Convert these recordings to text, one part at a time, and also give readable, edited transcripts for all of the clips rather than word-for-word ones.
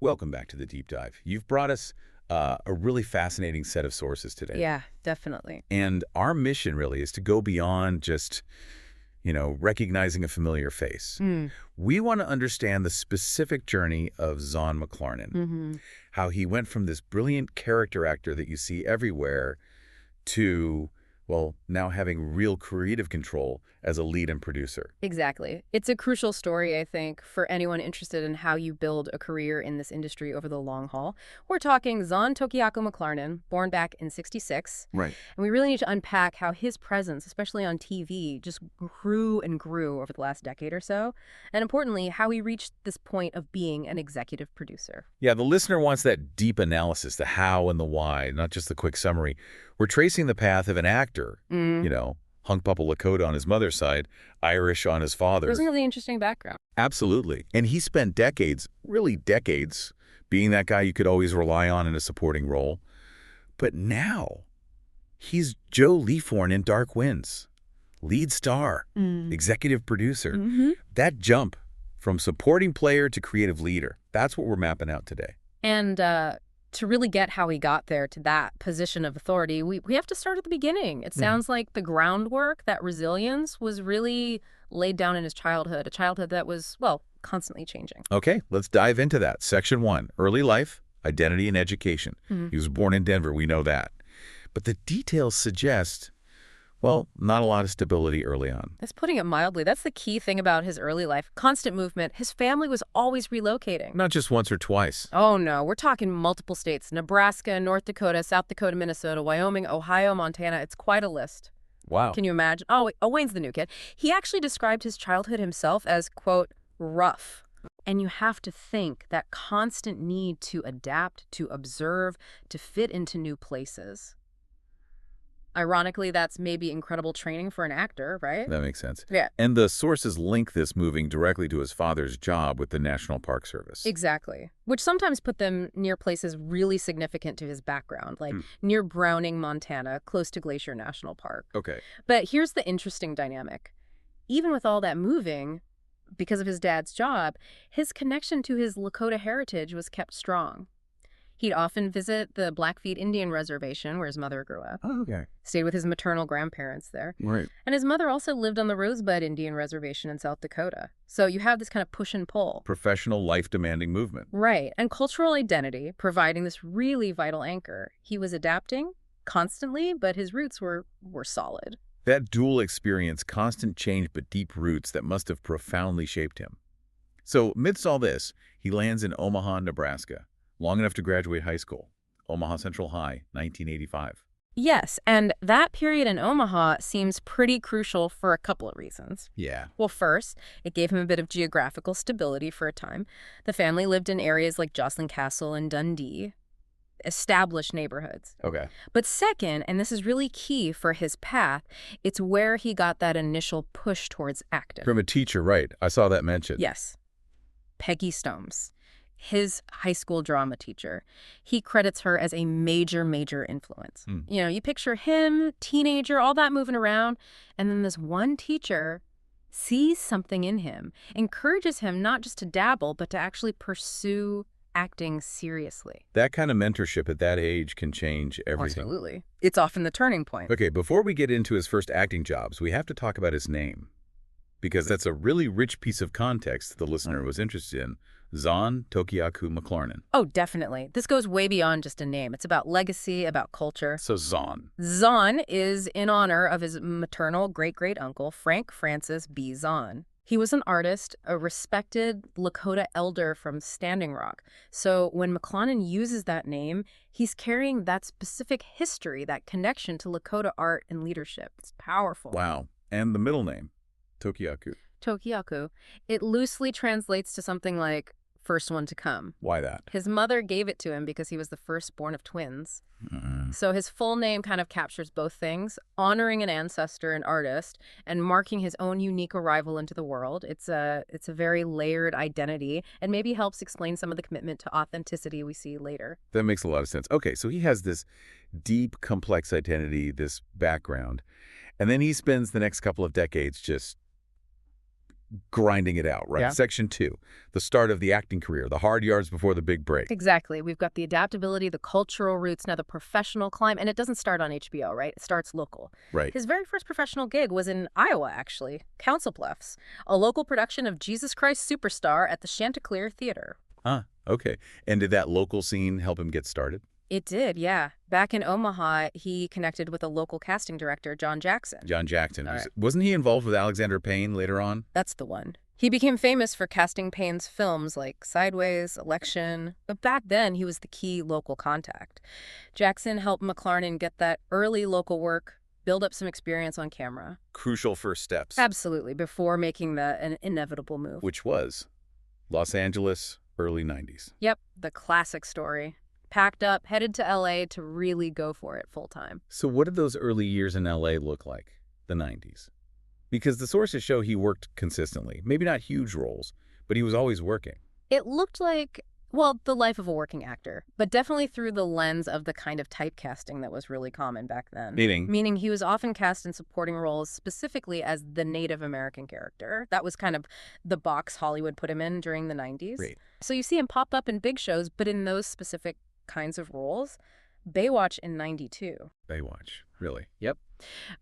Welcome back to the Deep Dive. You've brought us a really fascinating set of sources today. Yeah, definitely. And our mission really is to go beyond just, recognizing a familiar face. We want to understand the specific journey of Zahn McClarnon, how he went from this brilliant character actor that you see everywhere to, well, now having real creative control as a lead and producer. Exactly. It's a crucial story, I think, for anyone interested in how you build a career in this industry over the long haul. We're talking Zahn Tokiaku McClarnon, born back in '66. Right. And we really need to unpack how his presence, especially on TV, just grew and grew over the last decade or so. And importantly, how he reached this point of being an executive producer. Yeah, the listener wants that deep analysis, the how and the why, not just the quick summary. We're tracing the path of an actor, Hunkpapa Lakota on his mother's side, Irish on his father's. It was a really interesting background. Absolutely. And he spent decades, really decades, being that guy you could always rely on in a supporting role. But now, he's Joe Leaphorn in Dark Winds, lead star, executive producer. That jump from supporting player to creative leader, that's what we're mapping out today. And to really get how he got there to that position of authority, we have to start at the beginning. It sounds like the groundwork, that resilience, was really laid down in his childhood, a childhood that was, well, constantly changing. Okay, let's dive into that. Section 1, early life, identity, and education. He was born in Denver, we know that. But the details suggest, well, not a lot of stability early on. That's putting it mildly. That's the key thing about his early life. Constant movement. His family was always relocating. Not just once or twice. Oh, no. We're talking multiple states. Nebraska, North Dakota, South Dakota, Minnesota, Wyoming, Ohio, Montana. It's quite a list. Wow. Can you imagine? Oh, Wayne's the new kid. He actually described his childhood himself as, quote, rough. And you have to think that constant need to adapt, to observe, to fit into new places. Ironically, that's maybe incredible training for an actor, right? That makes sense. Yeah. And the sources link this moving directly to his father's job with the National Park Service. Exactly. Which sometimes put them near places really significant to his background, like near Browning, Montana, close to Glacier National Park. Okay. But here's the interesting dynamic. Even with all that moving, because of his dad's job, his connection to his Lakota heritage was kept strong. He'd often visit the Blackfeet Indian Reservation where his mother grew up. Oh, okay. Stayed with his maternal grandparents there. Right. And his mother also lived on the Rosebud Indian Reservation in South Dakota. So you have this kind of push and pull. Professional, life-demanding movement. Right. And cultural identity providing this really vital anchor. He was adapting constantly, but his roots were solid. That dual experience, constant change but deep roots that must have profoundly shaped him. So, amidst all this, he lands in Omaha, Nebraska. Long enough to graduate high school. Omaha Central High, 1985. Yes, and that period in Omaha seems pretty crucial for a couple of reasons. Yeah. Well, first, it gave him a bit of geographical stability for a time. The family lived in areas like Jocelyn Castle and Dundee, established neighborhoods. Okay. But second, and this is really key for his path, it's where he got that initial push towards acting. From a teacher, right. I saw that mentioned. Yes. Peggy Stomes, his high school drama teacher. He credits her as a major, major influence. You picture him, teenager, all that moving around, and then this one teacher sees something in him, encourages him not just to dabble, but to actually pursue acting seriously. That kind of mentorship at that age can change everything. Absolutely. It's often the turning point. Okay, before we get into his first acting jobs, we have to talk about his name, because that's a really rich piece of context the listener was interested in. Zahn Tokiaku McClarnon. Oh, definitely. This goes way beyond just a name. It's about legacy, about culture. So Zahn. Zahn is in honor of his maternal great-great-uncle, Frank Francis B. Zahn. He was an artist, a respected Lakota elder from Standing Rock. So when McClarnon uses that name, he's carrying that specific history, that connection to Lakota art and leadership. It's powerful. Wow. And the middle name, Tokiaku. Tokiaku. It loosely translates to something like first one to come. Why that? His mother gave it to him because he was the firstborn of twins. So his full name kind of captures both things, honoring an ancestor and artist and marking his own unique arrival into the world. It's a very layered identity and maybe helps explain some of the commitment to authenticity we see later. That makes a lot of sense. Okay, so he has this deep, complex identity, this background, and then he spends the next couple of decades just grinding it out, right? Yeah. Section 2, the start of the acting career, the hard yards before the big break. Exactly. We've got the adaptability, the cultural roots, now the professional climb, and it doesn't start on HBO, right? It starts local. Right. His very first professional gig was in Iowa, actually, Council Bluffs, a local production of Jesus Christ Superstar at the Chanticleer Theater. Huh, okay. And did that local scene help him get started? It did, yeah. Back in Omaha, he connected with a local casting director, John Jackson. John Jackson. All right. Wasn't he involved with Alexander Payne later on? That's the one. He became famous for casting Payne's films like Sideways, Election, but back then he was the key local contact. Jackson helped McClarnon get that early local work, build up some experience on camera. Crucial first steps. Absolutely, before making an inevitable move. Which was Los Angeles, early 90s. Yep, the classic story. Packed up, headed to L.A. to really go for it full time. So what did those early years in L.A. look like, the 90s? Because the sources show he worked consistently. Maybe not huge roles, but he was always working. It looked like, well, the life of a working actor, but definitely through the lens of the kind of typecasting that was really common back then. Meaning he was often cast in supporting roles specifically as the Native American character. That was kind of the box Hollywood put him in during the 90s. Right. So you see him pop up in big shows, but in those specific kinds of roles. Baywatch in 92. Baywatch, really? Yep.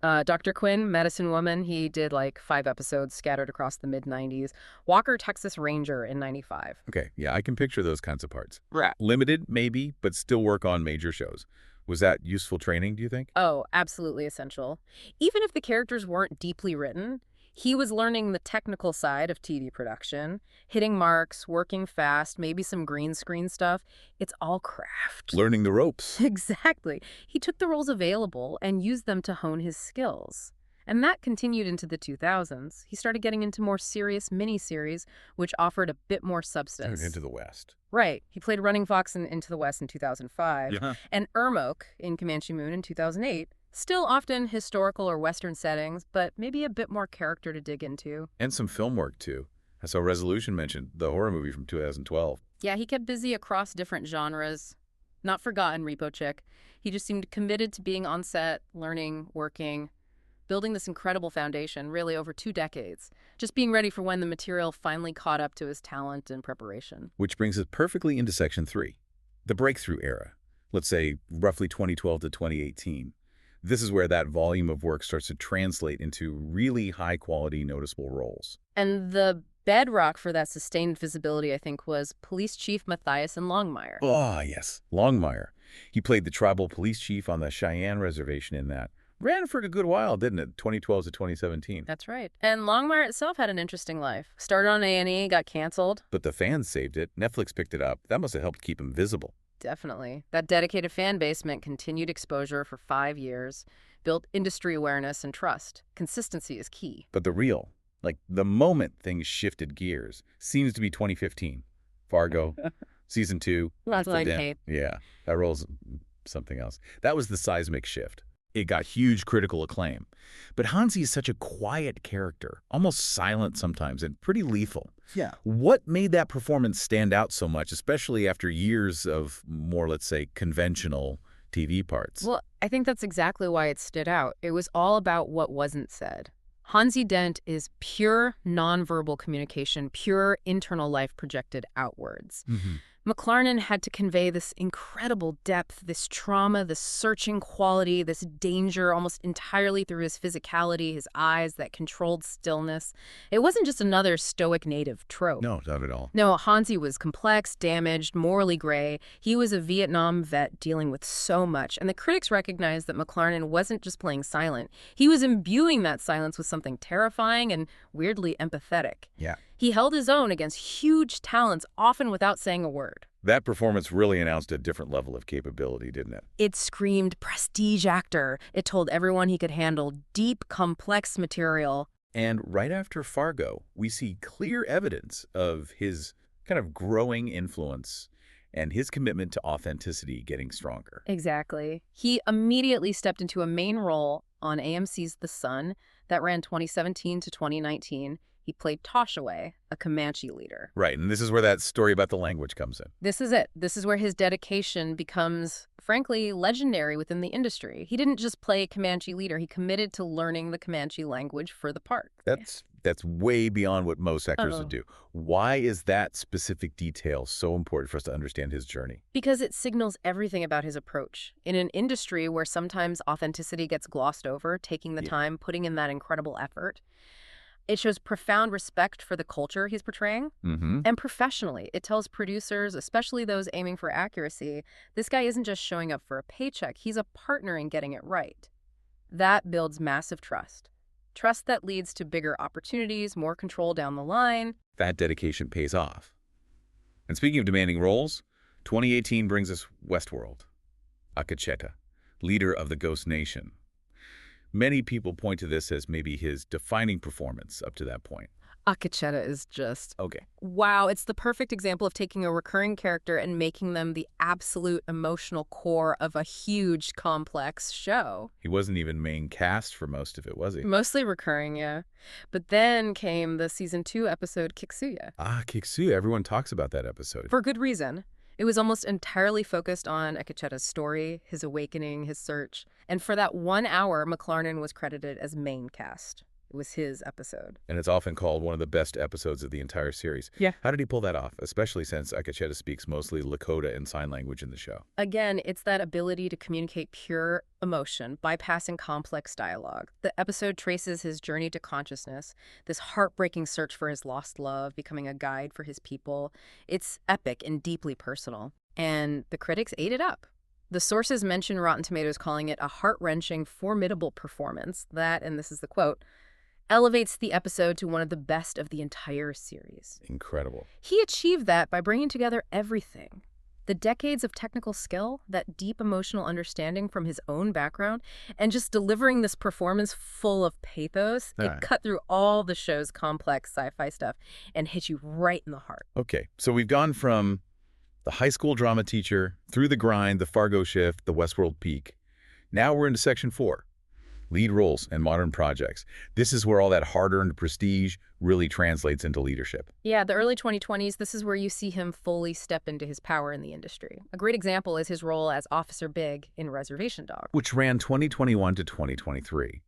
Dr. Quinn, Medicine Woman, he did like 5 episodes scattered across the mid-90s. Walker, Texas Ranger in 95. Okay, yeah, I can picture those kinds of parts. Right. Limited, maybe, but still work on major shows. Was that useful training, do you think? Oh, absolutely essential. Even if the characters weren't deeply written, he was learning the technical side of TV production, hitting marks, working fast, maybe some green screen stuff. It's all craft. Learning the ropes. Exactly. He took the roles available and used them to hone his skills. And that continued into the 2000s. He started getting into more serious miniseries, which offered a bit more substance. Into the West. Right. He played Running Fox in Into the West in 2005, Yeah. and Ermoke in Comanche Moon in 2008. Still often historical or Western settings, but maybe a bit more character to dig into. And some film work, too. I saw Resolution mentioned, the horror movie from 2012. Yeah, he kept busy across different genres. Not forgotten, Repo Chick. He just seemed committed to being on set, learning, working, building this incredible foundation, really over 2 decades. Just being ready for when the material finally caught up to his talent and preparation. Which brings us perfectly into Section 3, the breakthrough era. Let's say roughly 2012 to 2018. This is where that volume of work starts to translate into really high-quality, noticeable roles. And the bedrock for that sustained visibility, I think, was Police Chief Mathias in Longmire. Oh, yes, Longmire. He played the tribal police chief on the Cheyenne Reservation in that. Ran for a good while, didn't it? 2012 to 2017. That's right. And Longmire itself had an interesting life. Started on A&E, got canceled. But the fans saved it. Netflix picked it up. That must have helped keep him visible. Definitely. That dedicated fan base meant continued exposure for 5 years, built industry awareness and trust. Consistency is key. But the moment things shifted gears, seems to be 2015. Fargo, Season 2. Lots of tape. Yeah, that rolls something else. That was the seismic shift. It got huge critical acclaim. But Hanzee is such a quiet character, almost silent sometimes, and pretty lethal. Yeah. What made that performance stand out so much, especially after years of more, let's say, conventional TV parts? Well, I think that's exactly why it stood out. It was all about what wasn't said. Hanzee Dent is pure nonverbal communication, pure internal life projected outwards. Mm-hmm. McClarnon had to convey this incredible depth, this trauma, this searching quality, this danger almost entirely through his physicality, his eyes, that controlled stillness. It wasn't just another stoic native trope. No, not at all. No, Hanzee was complex, damaged, morally gray. He was a Vietnam vet dealing with so much. And the critics recognized that McClarnon wasn't just playing silent. He was imbuing that silence with something terrifying and weirdly empathetic. Yeah. He held his own against huge talents, often without saying a word. That performance really announced a different level of capability, didn't it? It screamed prestige actor. It told everyone he could handle deep, complex material. And right after Fargo, we see clear evidence of his kind of growing influence and his commitment to authenticity getting stronger. Exactly. He immediately stepped into a main role on AMC's The Sun that ran 2017 to 2019. He played Toshaway, a Comanche leader. Right, and this is where that story about the language comes in. This is it. This is where his dedication becomes, frankly, legendary within the industry. He didn't just play a Comanche leader. He committed to learning the Comanche language for the part. That's that's way beyond what most actors would do. Why is that specific detail so important for us to understand his journey? Because it signals everything about his approach. In an industry where sometimes authenticity gets glossed over, taking the time, putting in that incredible effort, it shows profound respect for the culture he's portraying. And professionally, it tells producers, especially those aiming for accuracy, this guy isn't just showing up for a paycheck, he's a partner in getting it right. That builds massive trust. Trust that leads to bigger opportunities, more control down the line. That dedication pays off. And speaking of demanding roles, 2018 brings us Westworld. Akecheta, leader of the Ghost Nation. Many people point to this as maybe his defining performance up to that point. Akecheta is just... Okay. Wow, it's the perfect example of taking a recurring character and making them the absolute emotional core of a huge, complex show. He wasn't even main cast for most of it, was he? Mostly recurring, yeah. But then came the season 2 episode Kiksuya. Ah, Kiksuya. Everyone talks about that episode. For good reason. It was almost entirely focused on Akecheta's story, his awakening, his search. And for that 1 hour, McClarnon was credited as main cast. It was his episode. And it's often called one of the best episodes of the entire series. Yeah. How did he pull that off, especially since Akecheta speaks mostly Lakota and sign language in the show? Again, it's that ability to communicate pure emotion, bypassing complex dialogue. The episode traces his journey to consciousness, this heartbreaking search for his lost love, becoming a guide for his people. It's epic and deeply personal. And the critics ate it up. The sources mention Rotten Tomatoes calling it a heart-wrenching, formidable performance that, and this is the quote, elevates the episode to one of the best of the entire series. Incredible. He achieved that by bringing together everything. The decades of technical skill, that deep emotional understanding from his own background, and just delivering this performance full of pathos. It cut through all the show's complex sci-fi stuff and hit you right in the heart. Okay, so we've gone from the high school drama teacher, through the grind, the Fargo shift, the Westworld peak. Now we're into section 4. Lead roles and modern projects. This is where all that hard-earned prestige really translates into leadership. Yeah, the early 2020s, this is where you see him fully step into his power in the industry. A great example is his role as Officer Big in Reservation Dogs, which ran 2021 to 2023.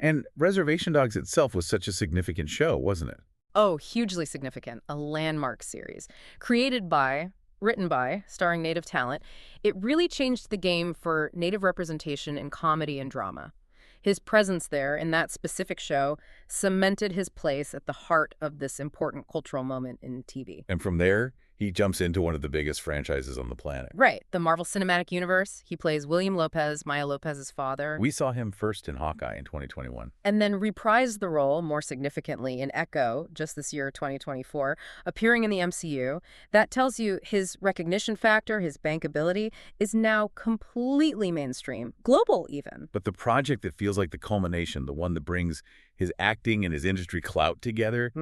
And Reservation Dogs itself was such a significant show, wasn't it? Oh, hugely significant. A landmark series. Created by, written by, starring Native talent, it really changed the game for Native representation in comedy and drama. His presence there in that specific show cemented his place at the heart of this important cultural moment in TV. And from there, he jumps into one of the biggest franchises on the planet. Right. The Marvel Cinematic Universe. He plays William Lopez, Maya Lopez's father. We saw him first in Hawkeye in 2021. And then reprised the role more significantly in Echo just this year, 2024, appearing in the MCU. That tells you his recognition factor, his bankability, is now completely mainstream, global even. But the project that feels like the culmination, the one that brings his acting and his industry clout together,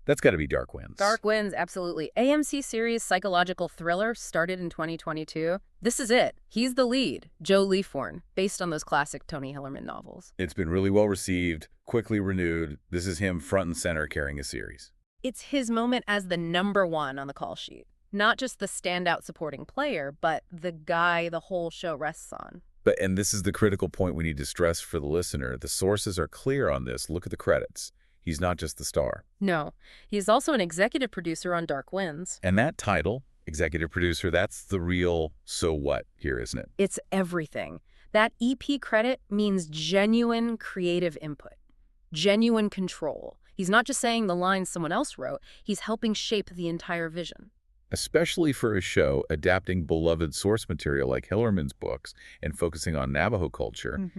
that's got to be Dark Winds. Dark Winds, absolutely. AMC series psychological thriller started in 2022. This is it. He's the lead, Joe Leaphorn, based on those classic Tony Hillerman novels. It's been really well received, quickly renewed. This is him front and center carrying a series. It's his moment as the #1 on the call sheet. Not just the standout supporting player, but the guy the whole show rests on. And this is the critical point we need to stress for the listener. The sources are clear on this. Look at the credits. He's not just the star. No, he's also an executive producer on Dark Winds. And that title, executive producer, that's the real so what here, isn't it? It's everything. That EP credit means genuine creative input, genuine control. He's not just saying the lines someone else wrote, he's helping shape the entire vision. Especially for a show adapting beloved source material like Hillerman's books and focusing on Navajo culture,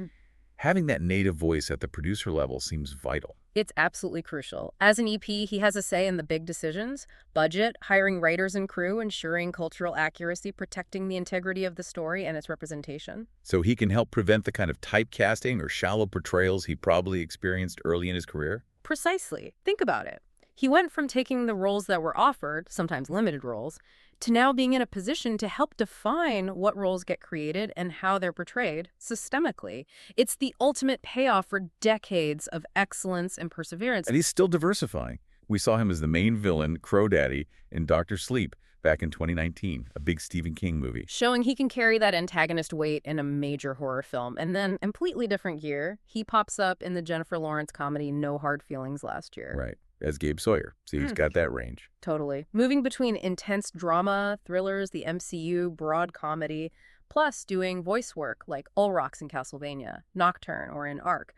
having that native voice at the producer level seems vital. It's absolutely crucial. As an EP, he has a say in the big decisions: budget, hiring writers and crew, ensuring cultural accuracy, protecting the integrity of the story and its representation. So he can help prevent the kind of typecasting or shallow portrayals he probably experienced early in his career? Precisely. Think about it. He went from taking the roles that were offered, sometimes limited roles, to now being in a position to help define what roles get created and how they're portrayed systemically. It's the ultimate payoff for decades of excellence and perseverance. And he's still diversifying. We saw him as the main villain, Crow Daddy, in Dr. Sleep. back in 2019, a big Stephen King movie. Showing he can carry that antagonist weight in a major horror film. And then, completely different year, he pops up in the Jennifer Lawrence comedy No Hard Feelings last year. Right, as Gabe Sawyer. See, he's got that range. Totally. Moving between intense drama, thrillers, the MCU, broad comedy, plus doing voice work like Ulrox in Castlevania, Nocturne, or in Ark.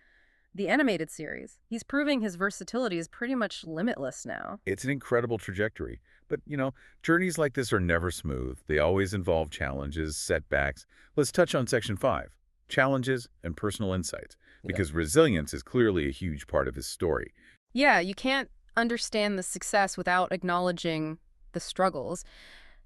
The animated series. He's proving his versatility is pretty much limitless now. It's an incredible trajectory. But, journeys like this are never smooth. They always involve challenges, setbacks. Let's touch on Section 5, challenges and personal insights, because resilience is clearly a huge part of his story. Yeah, you can't understand the success without acknowledging the struggles.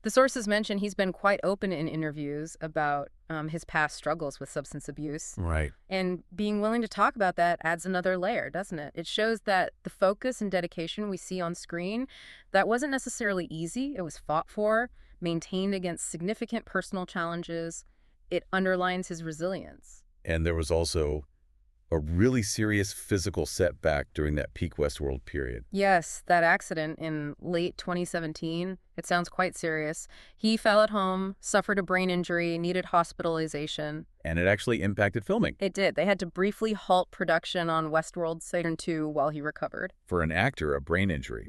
The sources mention he's been quite open in interviews about his past struggles with substance abuse. Right. And being willing to talk about that adds another layer, doesn't it? It shows that the focus and dedication we see on screen, that wasn't necessarily easy. It was fought for, maintained against significant personal challenges. It underlines his resilience. And there was also a really serious physical setback during that peak Westworld period. Yes, that accident in late 2017, it sounds quite serious. He fell at home, suffered a brain injury, needed hospitalization. And it actually impacted filming. It did. They had to briefly halt production on Westworld Season 2 while he recovered. For an actor, a brain injury,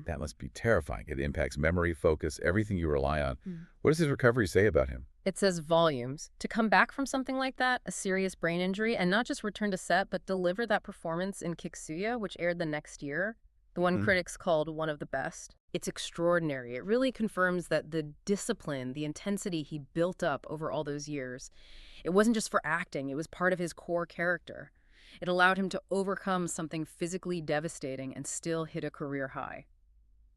that must be terrifying. It impacts memory, focus, everything you rely on. What does his recovery say about him? It says volumes. To come back from something like that, a serious brain injury, and not just return to set, but deliver that performance in Kiksuya, which aired the next year, the one critics called one of the best. It's extraordinary. It really confirms that the discipline, the intensity he built up over all those years, it wasn't just for acting, it was part of his core character. It allowed him to overcome something physically devastating and still hit a career high.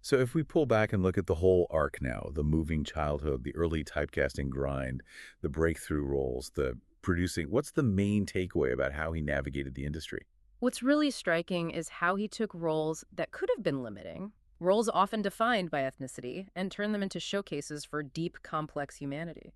So if we pull back and look at the whole arc now, the moving childhood, the early typecasting grind, the breakthrough roles, the producing, what's the main takeaway about how he navigated the industry? What's really striking is how he took roles that could have been limiting, roles often defined by ethnicity, and turned them into showcases for deep, complex humanity.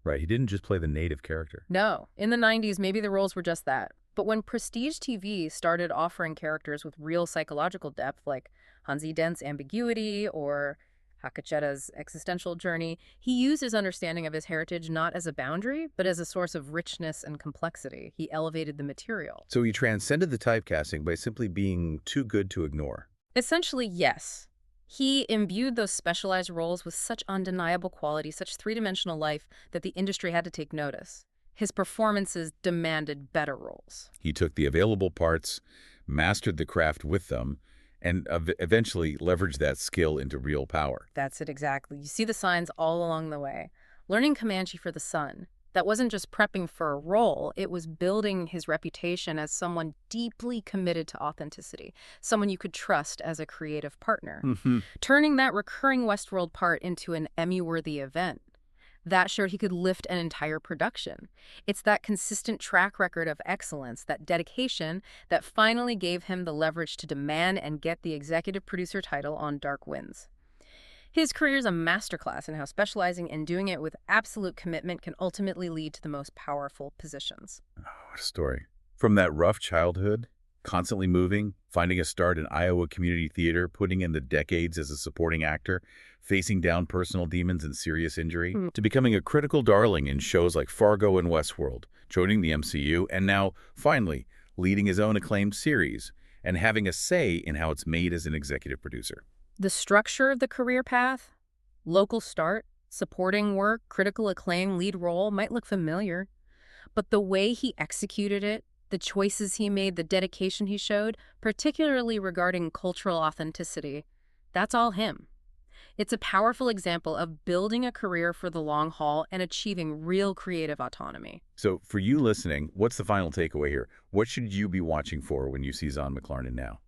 Right, he didn't just play the native character. No. In the 90s, maybe the roles were just that. But when prestige TV started offering characters with real psychological depth, like Hanzee Dent's ambiguity or Akecheta's existential journey, he used his understanding of his heritage not as a boundary, but as a source of richness and complexity. He elevated the material. So he transcended the typecasting by simply being too good to ignore. Essentially, yes. He imbued those specialized roles with such undeniable quality, such three-dimensional life, that the industry had to take notice. His performances demanded better roles. He took the available parts, mastered the craft with them, and eventually leveraged that skill into real power. That's it exactly. You see the signs all along the way. Learning Comanche for the Sun, that wasn't just prepping for a role, it was building his reputation as someone deeply committed to authenticity, someone you could trust as a creative partner. Turning that recurring Westworld part into an Emmy-worthy event. That showed he could lift an entire production. It's that consistent track record of excellence, that dedication, that finally gave him the leverage to demand and get the executive producer title on Dark Winds. His career is a masterclass in how specializing and doing it with absolute commitment can ultimately lead to the most powerful positions. Oh, what a story. From that rough childhood, constantly moving, finding a start in Iowa Community Theater, putting in the decades as a supporting actor, facing down personal demons and serious injury, to becoming a critical darling in shows like Fargo and Westworld, joining the MCU, and now, finally, leading his own acclaimed series and having a say in how it's made as an executive producer. The structure of the career path, local start, supporting work, critical acclaim, lead role, might look familiar, but the way he executed it, the choices he made, the dedication he showed, particularly regarding cultural authenticity, that's all him. It's a powerful example of building a career for the long haul and achieving real creative autonomy. So for you listening, what's the final takeaway here? What should you be watching for when you see Zahn McClarnon now?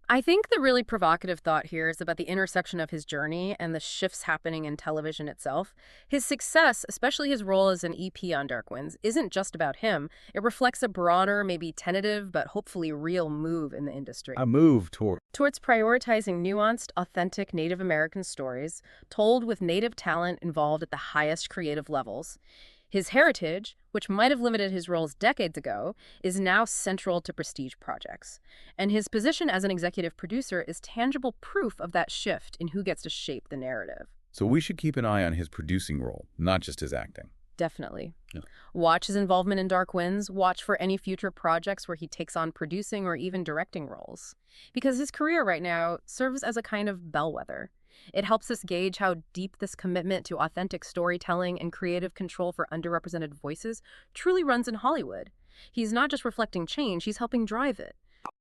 I think the really provocative thought here is about the intersection of his journey and the shifts happening in television itself. His success, especially his role as an EP on Dark Winds, isn't just about him. It reflects a broader, maybe tentative, but hopefully real move in the industry. A move towards prioritizing nuanced, authentic Native American stories, told with Native talent involved at the highest creative levels. His heritage, which might have limited his roles decades ago, is now central to prestige projects. And his position as an executive producer is tangible proof of that shift in who gets to shape the narrative. So we should keep an eye on his producing role, not just his acting. Definitely. Yeah. Watch his involvement in Dark Winds. Watch for any future projects where he takes on producing or even directing roles. Because his career right now serves as a kind of bellwether. It helps us gauge how deep this commitment to authentic storytelling and creative control for underrepresented voices truly runs in Hollywood. He's not just reflecting change, he's helping drive it.